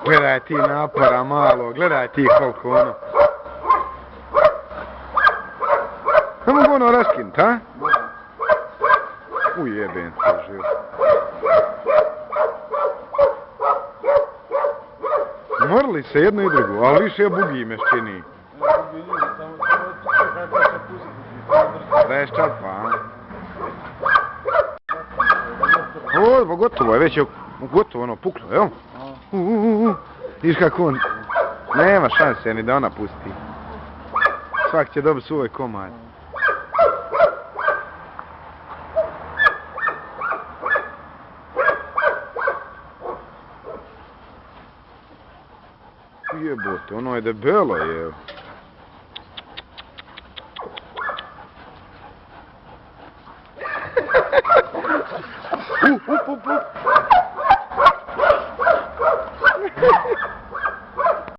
Gledaj ti napora malo, gledaj ti koliko ono. Ne mogu ono raskinut, a? Ujebem se živ. Morali se jedno i drugo, ali više bugi me čini. Veščat pa, a? O, gotovo je, već je gotovo ono puklo, jel? Viš kako on, nema šanse ni da ona pusti. Svak će dobiti svoj komad. Jebote, ono je debelo, je.